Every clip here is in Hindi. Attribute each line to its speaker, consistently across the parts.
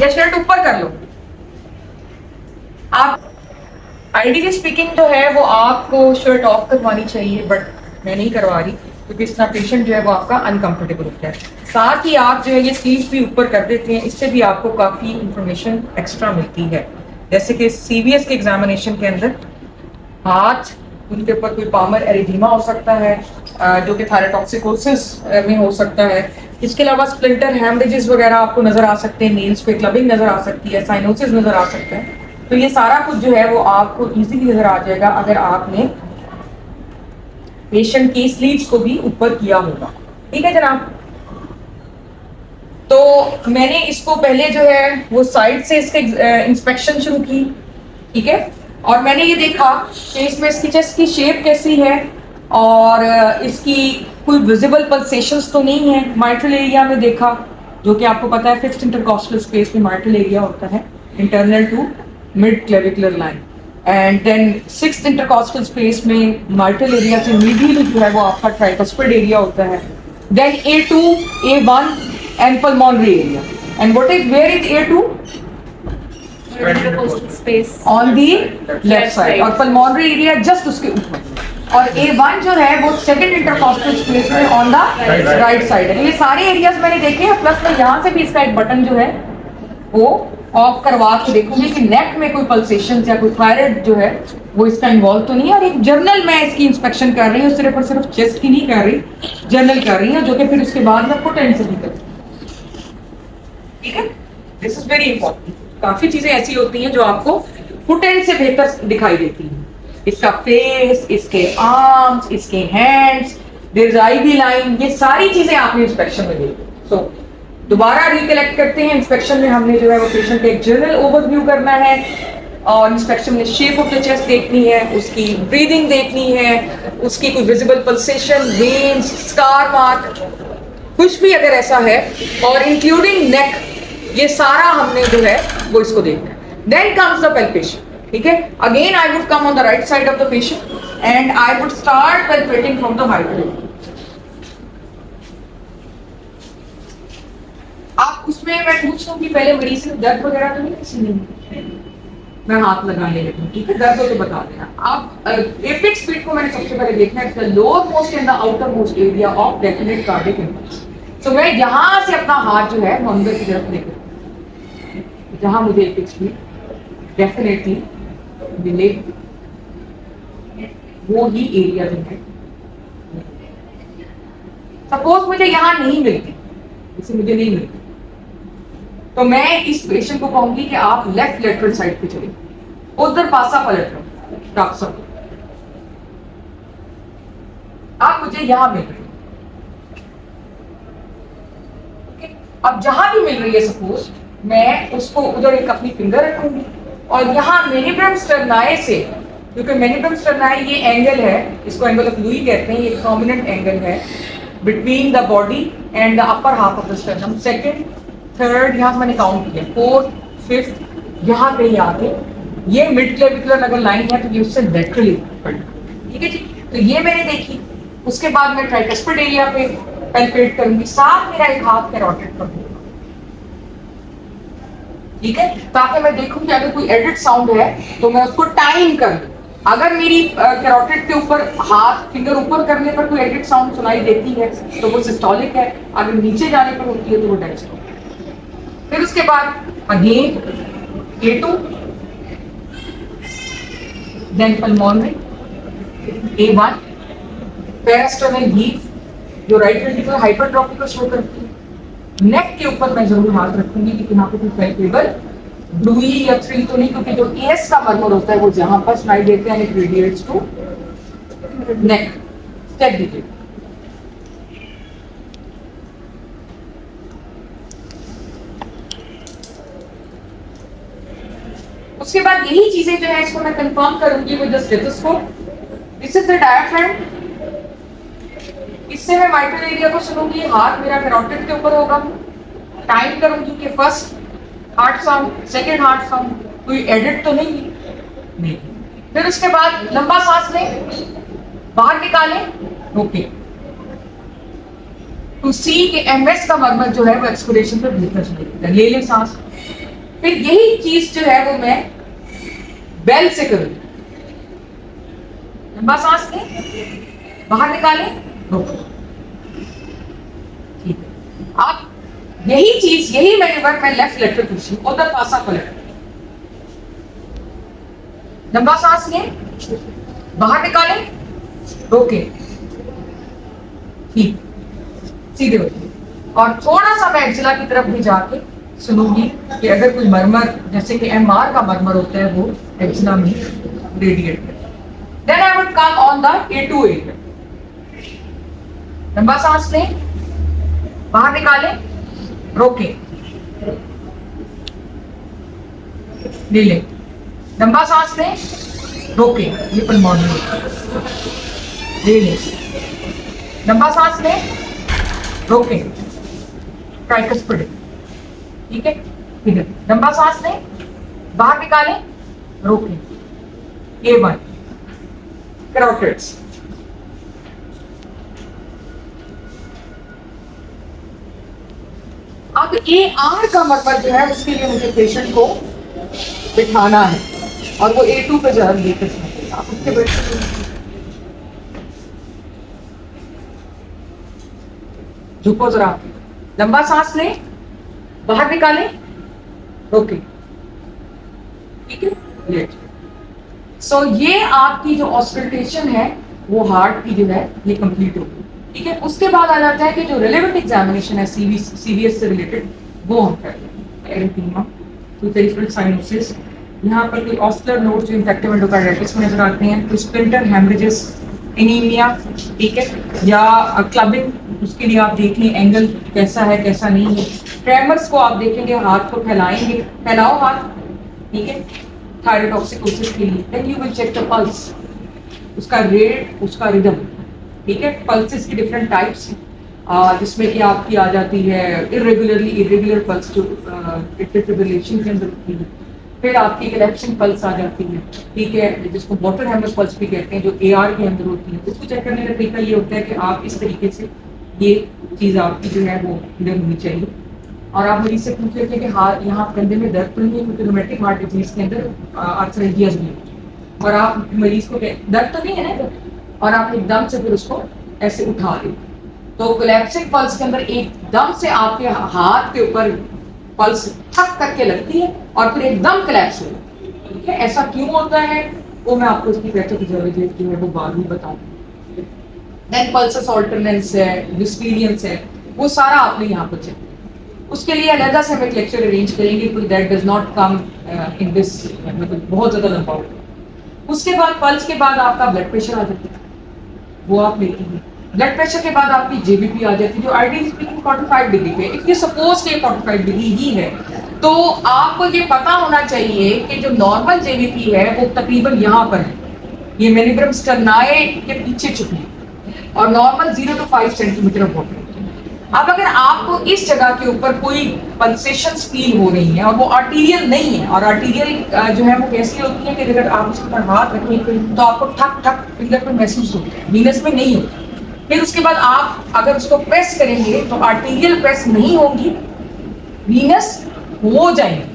Speaker 1: या शर्ट ऊपर कर लो। आप आइडियली स्पीकिंग जो है वो आपको शर्ट ऑफ करवानी चाहिए, बट मैं नहीं करवा रही क्योंकि इस तरह पेशेंट जो है वो आपका अनकंफर्टेबल होता है। साथ ही आप जो है ये स्लीव्स भी ऊपर कर देते हैं, इससे भी आपको काफ़ी इंफॉर्मेशन एक्स्ट्रा मिलती है। जैसे कि सीवीएस के एग्जामिनेशन के अंदर हाथ, उनके ऊपर कोई पामर एरिथीमा हो सकता है जो कि थायरोटॉक्सिकोसिस में हो सकता है। इसके अलावा स्प्लिंटर हैमरेजेस वगैरह आपको नजर आ सकते हैं, नील्स पे क्लबिंग नजर आ सकती है, साइनोसिस नजर आ सकते हैं। तो ये सारा कुछ जो है वो आपको इजीली नजर आ जाएगा अगर आपने पेशेंट की स्लीव्स को भी ऊपर किया होगा। ठीक है जनाब। तो मैंने इसको पहले जो है वो साइड से इसके इंस्पेक्शन शुरू की, ठीक है, और मैंने ये देखा कि इसमें इसकी चेस्ट की शेप कैसी है और इसकी कोई विजिबल पल्सेशंस तो नहीं है। माइट्रल एरिया में देखा, जो कि आपको पता है फिक्स्ड इंटरकॉस्टल स्पेस में माइट्रल एरिया होता है internal to mid clavicular line, and then sixth intercostal space में माइट्रल एरिया से मीडियल जो है वो आपका ट्राइकस्पिड एरिया होता है। Then A2, A1 and pulmonary area. And what is where is A2?
Speaker 2: Space
Speaker 1: on the left side, और पल्मोनरी एरिया जस्ट उसके ऊपर, और A1 जो है वो सेकंड इंटरकॉस्टल स्पेस में ऑन द राइट साइड है। ये सारे एरियाज मैंने देखे हैं, प्लस मैं यहाँ से भी इसका एक बटन जो है वो ऑफ करवा के देखूंगी कि नेक में कोई पल्सेशन या कोई थायराइड जो है वो इसका इन्वॉल्व तो नहीं है। और एक जर्नल मैं इसकी इंस्पेक्शन कर रही हूँ, सिर्फ और सिर्फ चेस्ट की नहीं कर रही, जर्नल कर रही हूँ, जो कि फिर उसके बाद मैं फुट एंड से भी करूँ। ठीक है, दिस इज वेरी इंपॉर्टेंट। काफी चीजें ऐसी होती हैं जो आपको फुट एंड से बेहतर दिखाई देती हैं। इसका फेस, इसके आर्म्स, इसके hands, there is IV line, ये सारी चीजें आपने इंस्पेक्शन में देखी। सो दोबारा रिकलेक्ट करते हैं। इंस्पेक्शन में हमने जो है वो पेशेंट का एक जनरल ओवरव्यू करना है, और इंस्पेक्शन में शेप ऑफ द चेस्ट देखनी है, उसकी ब्रीदिंग देखनी है, उसकी कोई visible pulsation, veins, scar mark, कुछ भी अगर ऐसा है, और इंक्लूडिंग नेक, ये सारा हमने जो है वो इसको देखना है। Then comes the palpation. ठीक है, again I would come on the right side of the patient and I would start palpating from the mitral. आप उसमें मैं पूछ लूं कि पहले मरीज से दर्द वगैरह तो नहीं किसी ने, मैं हाथ लगाने लगूं, ठीक है, दर्द हो तो बता देना। आप एपेक्स बीट को मैंने सबसे पहले देखना है, the lowermost and the outermost area of definite cardiac impulse. So मैं यहां से अपना हाथ जो है वो अंदर की तरफ लेकर, जहां मुझे एपेक्स बीट डेफिनेटली मिले, वो ही एरिया जो है। सपोज मुझे यहाँ नहीं मिलती, इसे मुझे नहीं मिलती, तो मैं इस पेशेंट को कहूंगी कि आप लेफ्ट लेटरल साइड पे चलिए, उधर पासा पलट लो, डॉक्टर साहब आप मुझे यहां मिल रही है। अब जहां भी मिल रही है, सपोज मैं उसको उधर एक अपनी फिंगर रखूंगी, और यहाँ मेनिब्रम स्टर्नाई से, क्योंकि मेनिब्रम स्टर्नाई ये एंगल है, इसको एंगल ऑफ लुई कहते हैं, ये प्रोमिनेंट एंगल है between the body and the upper half of the sternum. Second, third, यहाँ मैंने काउंट किया, फोर्थ, फिफ्थ, यहाँ कहीं आके ये मिड क्लेविकुलर अगर लाइन है तो ये उससे लेटरली पड़ना। ठीक है जी, तो ये मैंने देखी। उसके बाद मैं ट्राइकस्पिड एरिया पे पैल्पेट करूंगी, साथ मेरा एक हाथ कैरोटिड पर होगा, ठीक है, ताकि मैं देखूं कि अगर कोई एडिट साउंड है तो मैं उसको टाइम कर दूं। अगर मेरी कैरोटिड के ऊपर हाथ फिंगर ऊपर करने पर कोई एडिट साउंड सुनाई देती है तो वो सिस्टोलिक है, अगर नीचे जाने पर होती है तो वो डायस्टोलिक। फिर उसके बाद again A2, then pulmonary, A1, parasternal heave जो राइट वेंट्रिकुलर हाइपरट्रॉफी को शो करती है। नेक के ऊपर मैं जरूर हाथ रखूंगी कि यहाँ पे कोई पैल्पेबल ब्लूई या थ्री तो नहीं, क्योंकि जो एस का मर्मर होता है वो जहां पर सुनाई देते हैं, it radiates to neck. Step दीजिए। उसके बाद यही चीजें जो है इसको मैं कंफर्म करूंगी with the stethoscope. This is the diaphragm. इससे मैं माइट्रल एरिया को सुनूंगी, हाथ मेरा कैरोटिड के ऊपर होगा, टाइम करूंगी कि first heart sound, second heart sound, कोई एडिट तो नहीं। फिर उसके बाद लंबा सांस लें, बाहर निकालें, ओके, टू सी कि एमएस का मर्मर जो है वो एक्सपिरेशन पे भीतर चले, ले लें सांस, फिर यही चीज जो है वो मैं बेल से करूंगी। लंबा सांस लें, बाहर निकालें, रोको। ठीक है, आप यही चीज, यही मैन्यूवर मैं लेफ्ट लेग पे पूछी, उधर पासा पलट। लंबा सांस लें, बाहर निकालें, रोके, ठीक, सीधे उठिए। और थोड़ा सा मैं एक्सिला की तरफ भी जाके सुनूंगी कि अगर कोई मरमर, जैसे कि एमआर का मरमर होता है, वो एक्सिला में रेडिएट करे। Then I would come on the A2 area. लंबा सांस लें, बाहर निकालें, रोके, ले लें। लंबा सांस लें, रोके, ये पल्मोनरी, ले लें। लंबा सांस लें, रोके, ट्राइकस्पिड, ठीक है, इधर लंबा सांस लें, बाहर निकालें, रोके, A1 कैरोटिड्स। अब AR का मरमर जो है उसके लिए मुझे पेशेंट को बिठाना है और वो A2 पे जरा लेकर आप उसके बैठे, झुको जरा, लंबा सांस लें, बाहर निकालें, रोके, ठीक है, लेट। सो ये आपकी जो ऑस्कल्टेशन है वो हार्ट की जो है ये कंप्लीट होगी, ठीक है। उसके बाद आ जाता है कि जो रिलेवेंट एग्जामिनेशन है सीवीएस से रिलेटेड, वो हम कर लेंगे। एरिथीमा, कोई पेरिफेरल साइनोसिस, यहाँ पर कोई ऑस्कुलर नोड्स जो इन्फेक्टिव एंडोकार्डाइटिस में नजर आते हैं, कोई स्प्लिंटर हेमरेजेस, एनीमिया, ठीक है, या क्लबिंग, उसके लिए आप देख लें एंगल कैसा है कैसा नहीं है। ट्रेमर्स को आप देखेंगे, हाथ को फैलाएंगे, फैलाओ हाथ, ठीक है, थायराइडोक्सिकोसिस के लिए। Then you will check the pulse, उसका रेट, उसका रिदम, ठीक है। पल्सेस की डिफरेंट टाइप्स हैं, जिसमें कि आपकी आ जाती है इरेगुलर पल्स जो फिब्रिलेशन के अंदर होती है। फिर आपकी कलेक्शन पल्स आ जाती है, ठीक है, जिसको वाटर हैमर पल्स भी कहते हैं, जो AR के अंदर होती है। इसको चेक करने का तरीका ये होता है कि आप इस तरीके से, ये चीज़ आपकी जो है वो इधर होनी चाहिए, और आप मरीज से पूछ लेते हैं कि हाथ, यहाँ कंधे में दर्द तो नहीं है, क्योंकि रोमेटिक हार्ट डिजीज के अंदर आर्थराइटिस भी है, और आप मरीज को दर्द तो नहीं है ना इधर, और आप एकदम से फिर उसको ऐसे उठा दें। तो कोलैप्सिंग पल्स के अंदर एकदम से आपके हाथ के ऊपर पल्स ठक करके लगती है और फिर एकदम कोलैप्स हो जाती है, ठीक है। ऐसा क्यों होता है वो मैं आपको इसकी पैथोफिजियोलॉजी जो है वो बाद में बताऊंगी। देन पल्सस ऑल्टरनेंस है, एक्सपीरियंस है, वो सारा आपने यहाँ पर चेक, उसके लिए अलग से हम एक लेक्चर अरेंज करेंगे, that does not come in this, मतलब बहुत ज़्यादा लंबा होगा। उसके बाद पल्स के बाद आपका ब्लड प्रेशर आ जाता है, वो आप लेंगे। ब्लड प्रेशर के बाद आपकी JBP आ जाती है, जो आइडियली स्पीकिंग 45 डिग्री पे। इफ यू सपोज के 45 डिग्री ही है, तो आपको ये पता होना चाहिए कि जो नॉर्मल JBP है वो तकरीबन यहाँ पर है, ये मेनिब्रम स्टर्नाई के पीछे छुपी है, और normal 0 to 5 centimetre of water. अब अगर आपको इस जगह के ऊपर कोई पल्सेशंस फील हो रही हैं और वो आर्टीरियल नहीं है, और आर्टीरियल जो है वो कैसी होती है कि अगर आप उसके ऊपर हाथ रखें तो आपको ठक ठक फिंगर पे महसूस होता है, वीनस में नहीं होता। फिर उसके बाद आप अगर उसको प्रेस करेंगे तो आर्टीरियल प्रेस नहीं होगी, वीनस हो जाएंगे।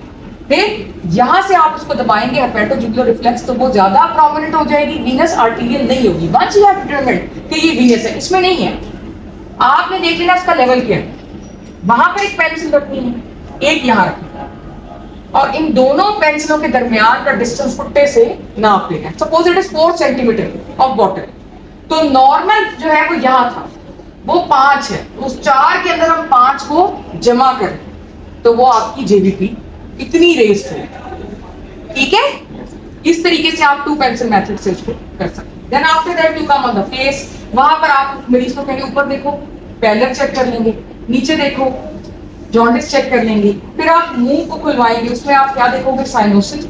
Speaker 1: फिर यहाँ से आप उसको दबाएंगे हेपेटोजुगुलर रिफ्लेक्स, तो वो ज्यादा प्रोमिनेंट हो जाएगी, वीनस आर्टीरियल नहीं होगी। वंस यू हैव डिटरमाइंड कि ये वीनस है, इसमें नहीं है, आपने देख लेना इसका लेवल क्या है। वहां पर एक पेंसिल रखनी है, एक यहाँ रखनी, और इन दोनों पेंसिलों के दरमियान का डिस्टेंस फुट्टे से नाप लेना है। Suppose it is 4 centimetre of water, तो नॉर्मल जो है वो यहाँ था, वो 5 है, उस 4 के अंदर हम 5 को जमा करें तो वो आपकी JBP इतनी रेस है, ठीक है। इस तरीके से आप 2 पेंसिल मेथड से उसको कर सकते हैं। Then after that you come on the face, वहां पर आप मरीज को कहेंगे ऊपर देखो, पैलर चेक कर लेंगे, नीचे देखो, जॉन्डिस चेक कर लेंगे। फिर आप मुंह को खुलवाएंगे, उसमें आप क्या देखोगे, साइनोसिस।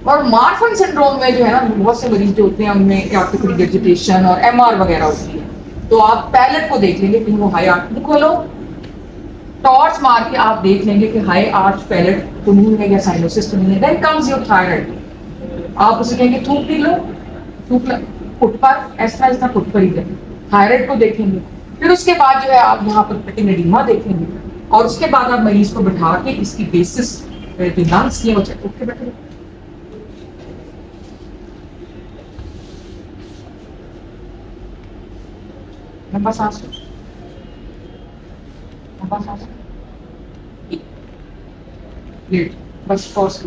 Speaker 1: और मार्फन सिंड्रोम में जो है ना, बहुत से मरीज जो होते हैं उनमें आर्टिक रिगर्जिटेशन और MR वगैरह होती है, तो आप पैलर को देख लेंगे कहीं वो हाई आर्च, मुंह खोलो, टॉर्च मार के आप देख लेंगे कि हाई आर्च पैलर तो नहीं है या साइनोसिस तो नहीं है। देन कम्स योर थायराइड, आप उसे कहेंगे थूक पी लो, थूक फुट पर, ऐसा ऐसा फुट पर ही दें, थायराइड को देखेंगे। फिर उसके बाद जो है आप यहाँ पर पेटिन एडिमा देखेंगे, और उसके बाद आप मरीज को बिठा के इसकी बेसिस लंग्स किया हो चेक ओके बैठे लंबा सांस लो लंबा सांस लो बस पॉज